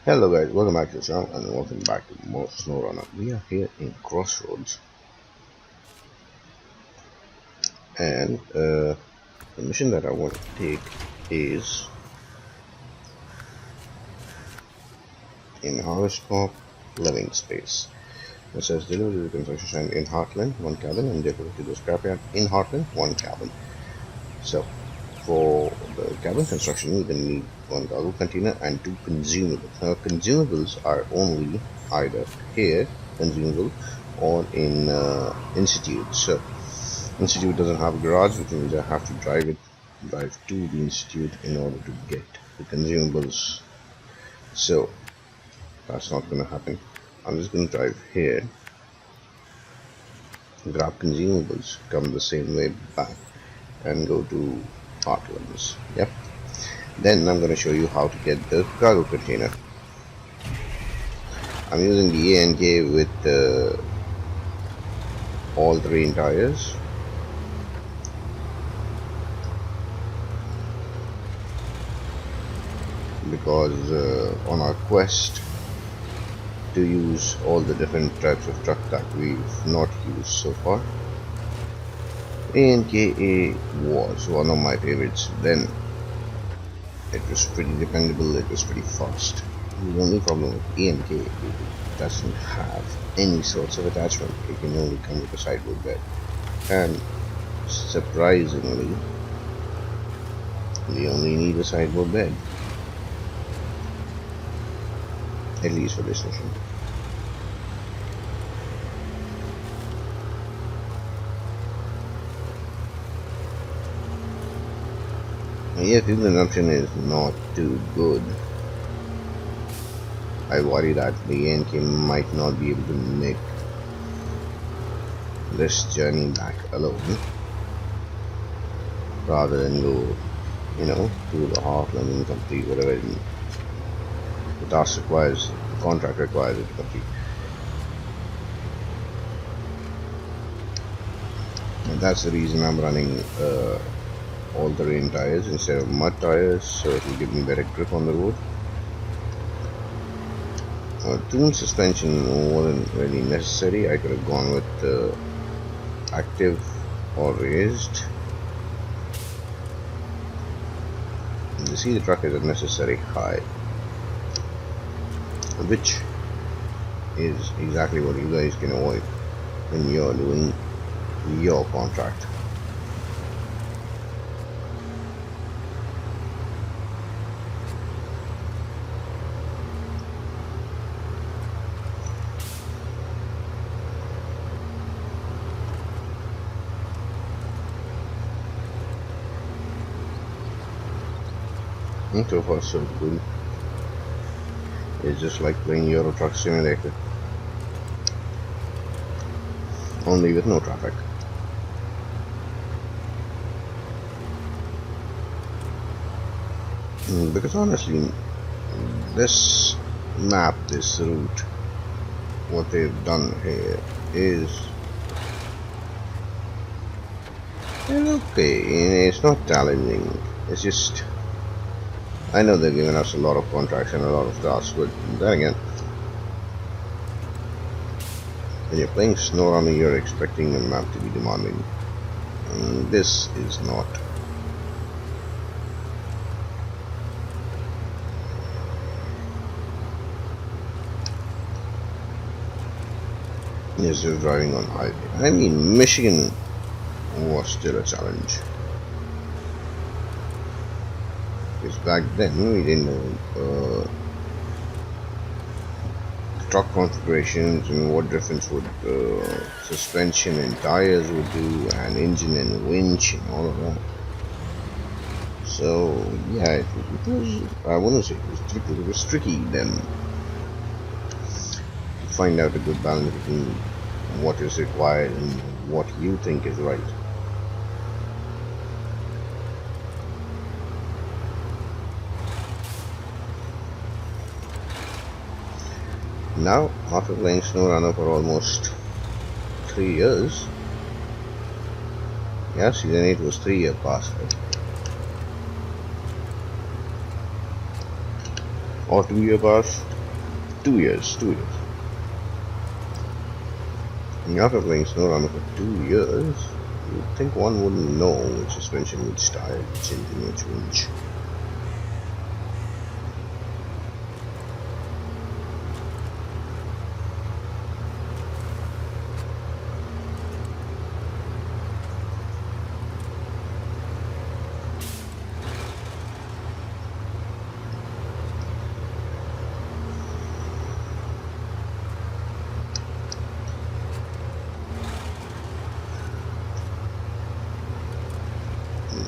Hello guys, welcome back to the channel and welcome back to more SnowRunner. We are here in Crossroads and the mission that I want to take is in Harvest Crop Living Space. It says deliver to the construction site in Heartland, 1 cabin, and deliver to the scrapyard in Heartland, 1 cabin. So for the cabin construction you're going to need 1 cargo container and 2 consumables. Now consumables are only either here consumable or in Institute. So Institute doesn't have a garage, which means I have to drive to the Institute in order to get the consumables. So that's not going to happen. I'm just going to drive here, grab consumables, come the same way back and go to Heartlands. Yep. Then I'm going to show you how to get the cargo container. I'm using the A&K with all-terrain tires. Because on our quest to use all the different types of truck that we've not used so far, A&KA was one of my favorites. Then it was pretty dependable, it was pretty fast. The only problem with A&K is it doesn't have any sorts of attachment. It can only come with a sideboard bed, and surprisingly we only need a sideboard bed, at least for this mission. Yeah, fuel consumption is not too good. I worry that the A&K might not be able to make this journey back alone, rather than go, to the Heartland and complete whatever the task requires, the contract requires it to complete. And that's the reason I'm running all-terrain tires instead of mud tires, so it will give me better grip on the road. Tuned suspension wasn't really necessary. I could have gone with active or raised. You see, the truck is unnecessary high, which is exactly what you guys can avoid when you're doing your contract. And so far so good. It's just like playing Euro Truck Simulator, only with no traffic. Because honestly, this map, this route, what they've done here is okay. It's not challenging. It's just, I know they've given us a lot of contracts and a lot of tasks, but then again, when you're playing SnowRunner, you're expecting the map to be demanding. This is not. Yes, you're driving on highway. I mean, Michigan was still a challenge. Because back then we didn't know truck configurations and what difference would suspension and tires would do, and engine and winch and all of that. So yeah, it was, I wouldn't say it was tricky then to find out a good balance between what is required and what you think is right. Now, after playing SnowRunner for almost 3 years, yeah, season 8 was 3 years past, right? Or 2 years past. 2 years. 2 years. And after playing SnowRunner for 2 years, you'd think one wouldn't know which suspension, which tire, which engine, which winch.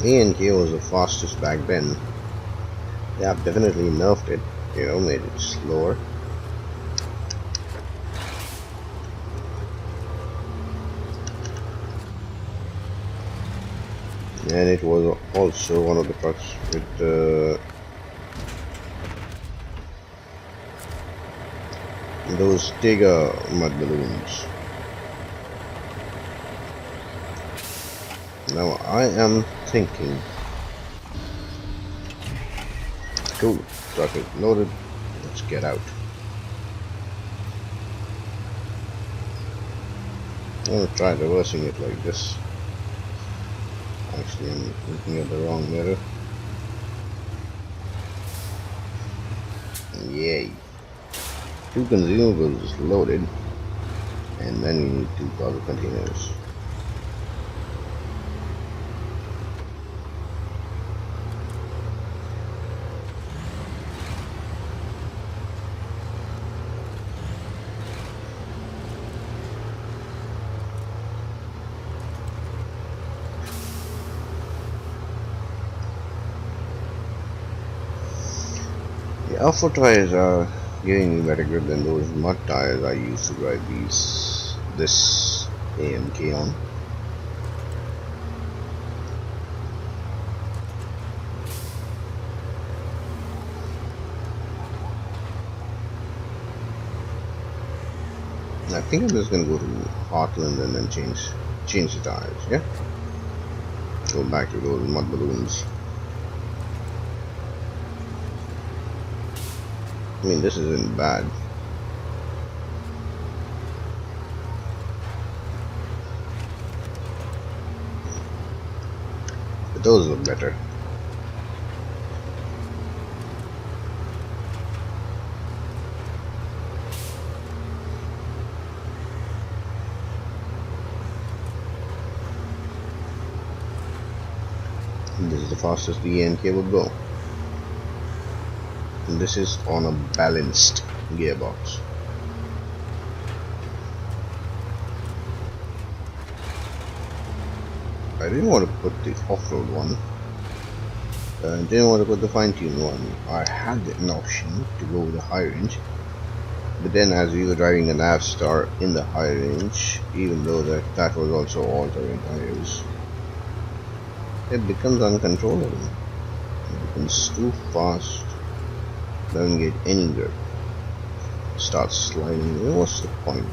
A&K was the fastest back then. They have definitely nerfed it, you know, made it slower. And it was also one of the trucks with those Tiger mud balloons. Now I am thinking, cool, truck is loaded, let's get out. I'm gonna try reversing it like this. Actually, I'm looking at the wrong mirror. Yay. 2 consumables loaded, and then we need 2 cargo containers. The Alpha tires are giving me better grip than those mud tires I used to drive this AMK on. I think I'm just gonna go to Heartland and then change the tires, yeah? Go back to those mud balloons. I mean, this isn't bad. But those look better. And this is the fastest the ENK will go. And this is on a balanced gearbox. I didn't want to put the off-road one. I didn't want to put the fine-tune one. I had an option to go with the high range, but then as we were driving the Navstar in the high range, even though that was also all-terrain tires, it becomes uncontrollable. It becomes too fast. Doesn't get any grip. Starts sliding. What's the point?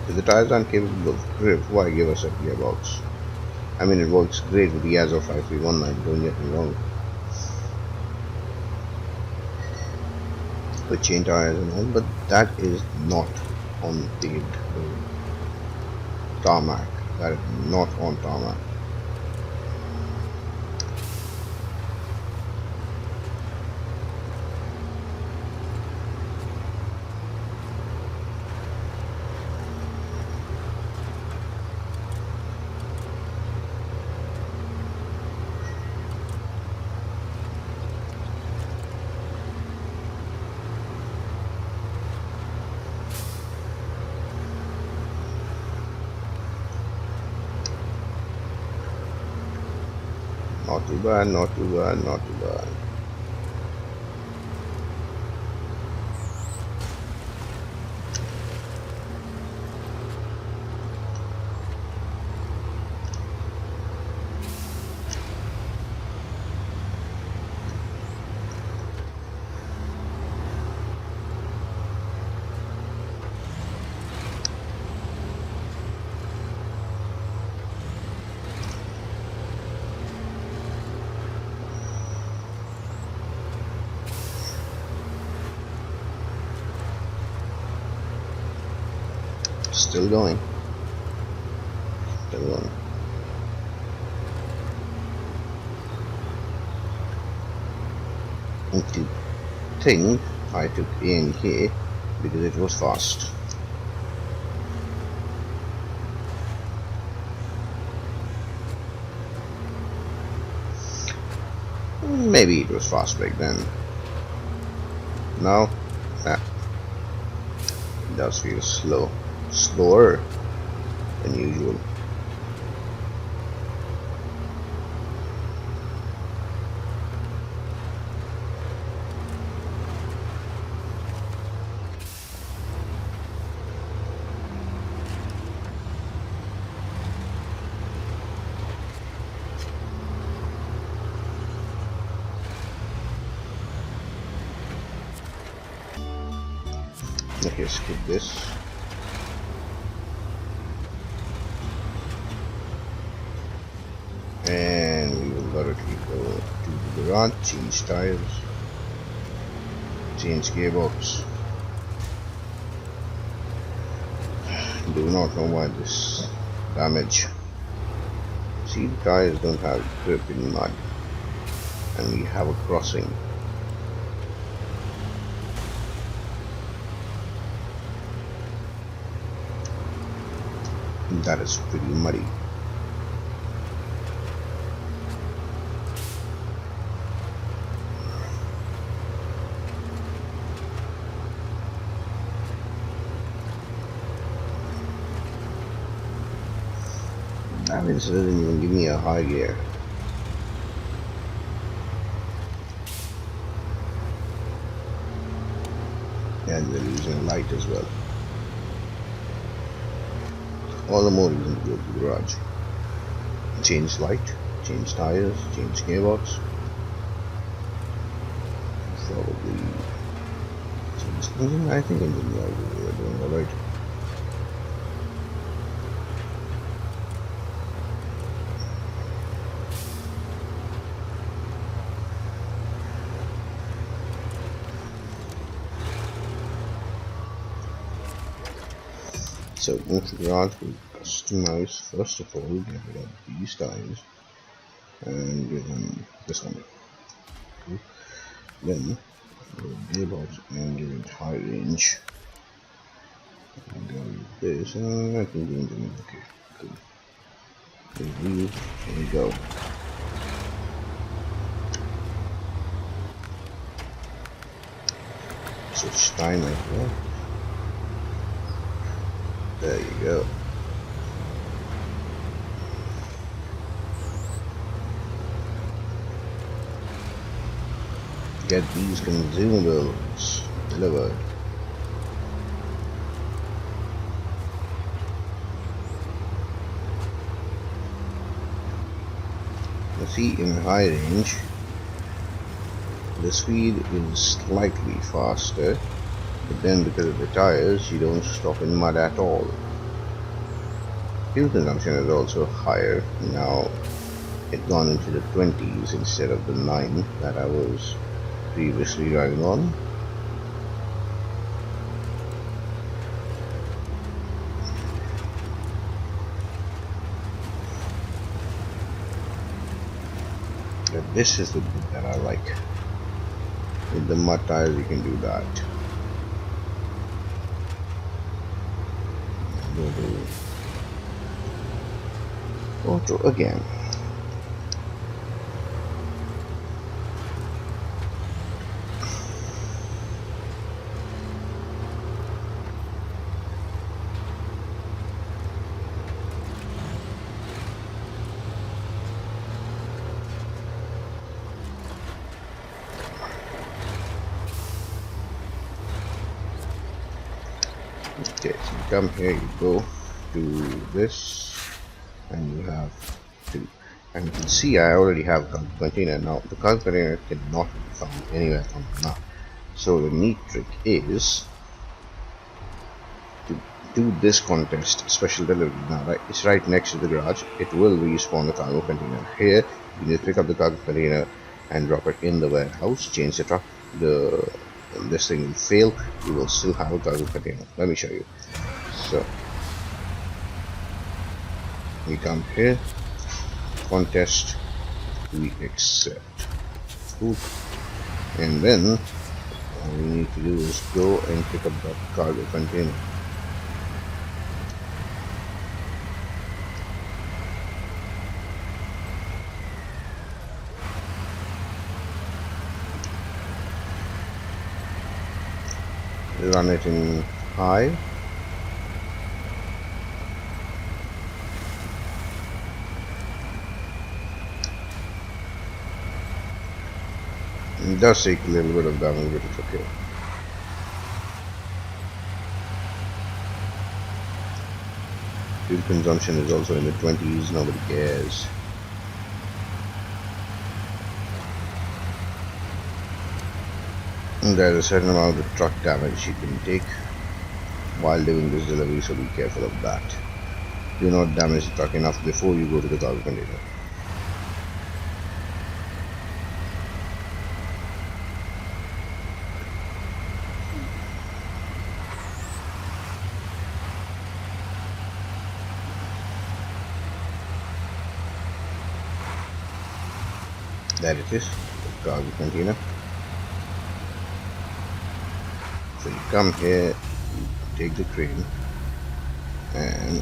If the tires aren't capable of grip, why give us a gearbox? I mean, it works great with the Yazo 5319, don't get me wrong. With chain tires and all, but that is not on the tarmac. That is not on tarmac. Not too bad, not too bad, not too bad. Still going. Still going. I think I took in here because it was fast. Maybe it was fast back then. Now, it does feel slow. Slower than usual. Okay, skip this. And we will directly go to the garage, change tires, change gearbox. Do not know why this damage. See, the tires don't have grip in mud, and we have a crossing. That is pretty muddy. That means it doesn't even give me a high gear. And we're losing light as well. All the more reason to go to the garage. Change light, change tires, change gearbox. Probably change engine. I think engine wise we're doing alright. So move to the garage, we'll customize first of all, get rid of these tires and give them this one. Cool. Then go gearbox and give it high range. And go with this, and I think the engine is okay. Cool. Review, here we go. Switch time as well. There you go. Get these consumables delivered. You see, in high range, the speed is slightly faster. But then because of the tires, you don't stop in mud at all. Fuel consumption is also higher. Now it's gone into the 20s instead of the 9 that I was previously driving on. But this is the bit that I like. With the mud tires you can do that. Auto again. Okay, so you come here, you go to this, and you have to, and you can see I already have a cargo container. Now the cargo container cannot be found anywhere on the map, so the neat trick is to do this contest special delivery. Now right, it's right next to the garage. It will respawn the cargo container here. You need to pick up the cargo container and drop it in the warehouse, change the truck. This thing will fail, you will still have a cargo container. Let me show you. So We come here, contest, we accept. Cool. And then all we need to do is go and pick up that cargo container. Run it in high. It does take a little bit of damage, but it's okay. Fuel consumption is also in the 20s, nobody cares. And there's a certain amount of truck damage you can take while doing this delivery, so be careful of that. Do not damage the truck enough before you go to the cargo container. There it is, the cargo container. So you come here, you take the crane and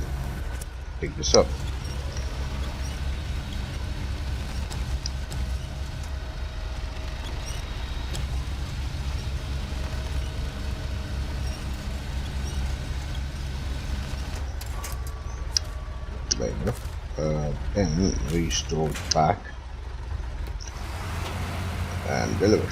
pick this up. There you go. Then restore back and deliver.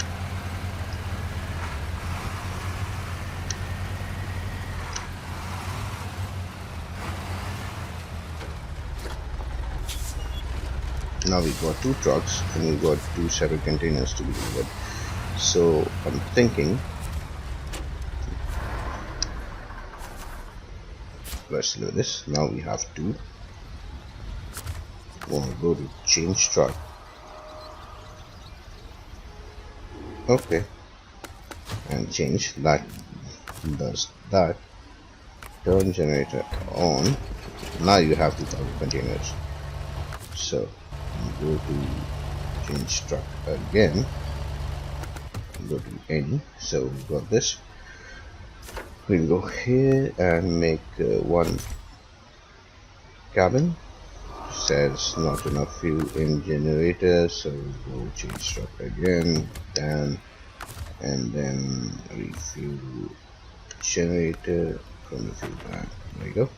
Now we've got 2 trucks and we've got 2 separate containers to be delivered. So I'm thinking, let's deliver this. Now we have 2. We'll go to change truck. Okay, and change that. Does that. Turn generator on. Now you have 2 cargo containers. So go to change truck again, go to N. So we've got this. We'll go here and make 1 cabin. Says not enough fuel in generator, so we'll go change truck again, down, and then refuel generator from the fuel tank. There you go.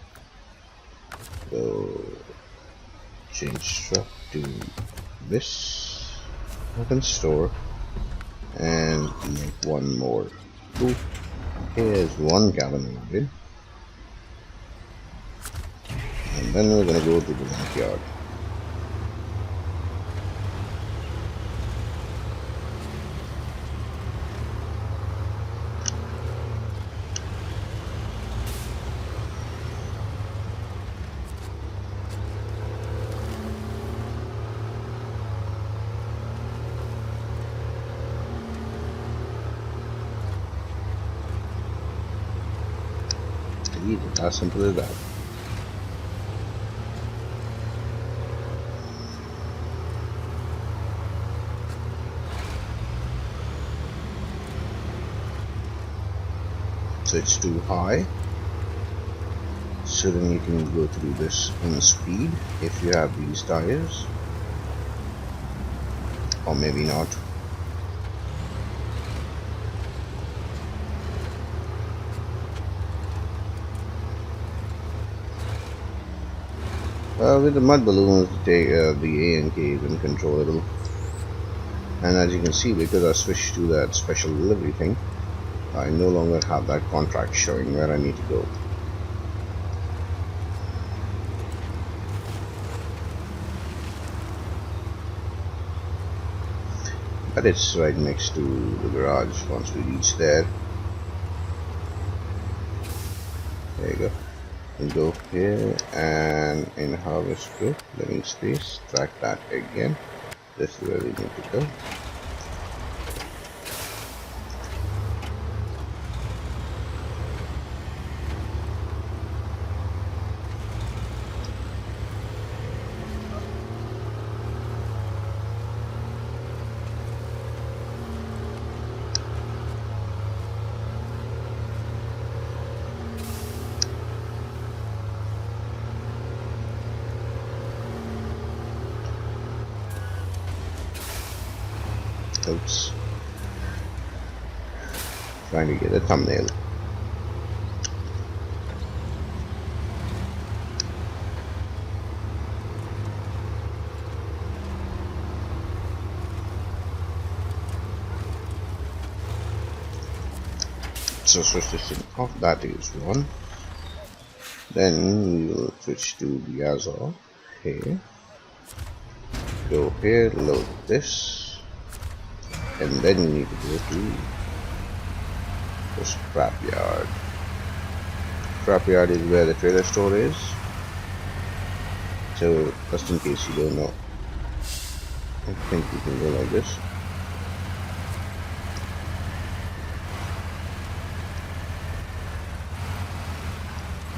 Go change truck to this, open store, and make 1 more. Cool. Here's 1 cabin engine, and then we're gonna go to the backyard. It's as simple as that. So it's too high, so then you can go through this in speed if you have these tires, or maybe not. With the mud balloons, the A and K is uncontrollable, and as you can see, because I switched to that special delivery thing, I no longer have that contract showing where I need to go. But it's right next to the garage. Once we reach there, there you go. We go here and in harvest group, living space, track that again. This is where we need to go. Oops. Trying to get a thumbnail. So switch this thing off. That is one. Then we will switch to the Azor here. Go here, load this, and then you need to go to the scrapyard. Scrapyard is where the trailer store is. So just in case you don't know, I think you can go like this.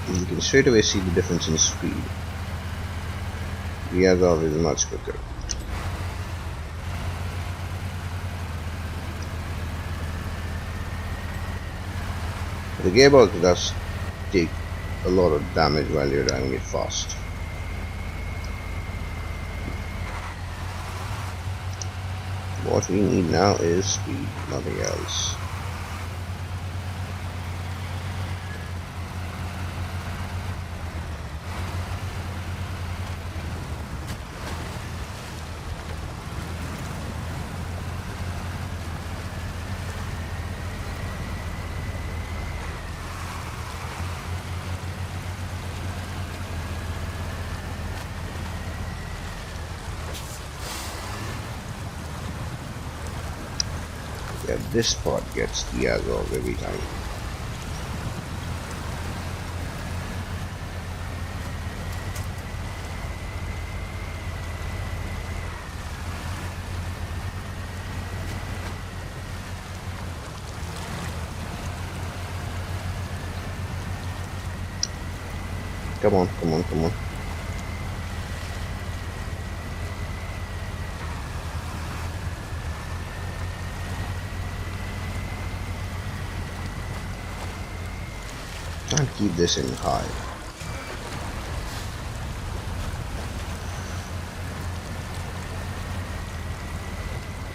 You can straight away see the difference in speed. The Azor is much quicker. The gearbox does take a lot of damage while you're driving it fast. What we need now is speed, nothing else. Yeah, this part gets the Azor every time. Come on, come on, come on. Can't keep this in high.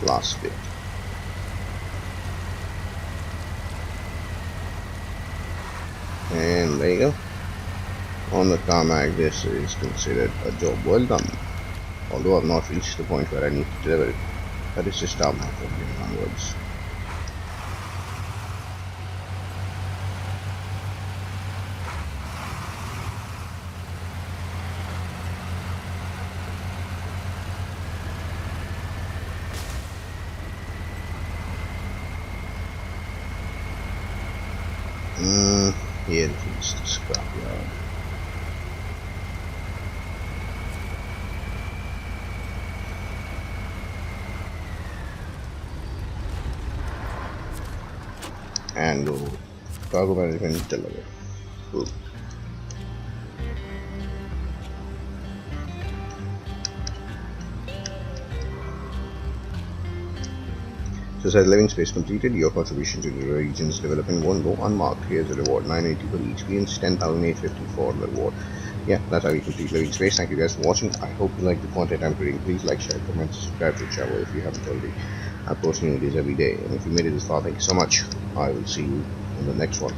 Last bit. And there you go. On the tarmac, this is considered a job well done. Although I've not reached the point where I need to deliver it. But it's just tarmac from here onwards. Here is the scrapyard. And go cargo management deliver. Cool. So says living space completed. Your contribution to the region's development won't go unmarked. Here's a reward: 980 for the experience, 10,850 for the reward. Yeah, that's how you complete living space. Thank you guys for watching. I hope you like the content I'm creating. Please like, share, comment, subscribe to the channel if you haven't already. I post new videos every day, and if you made it this far, thank you so much. I will see you in the next one.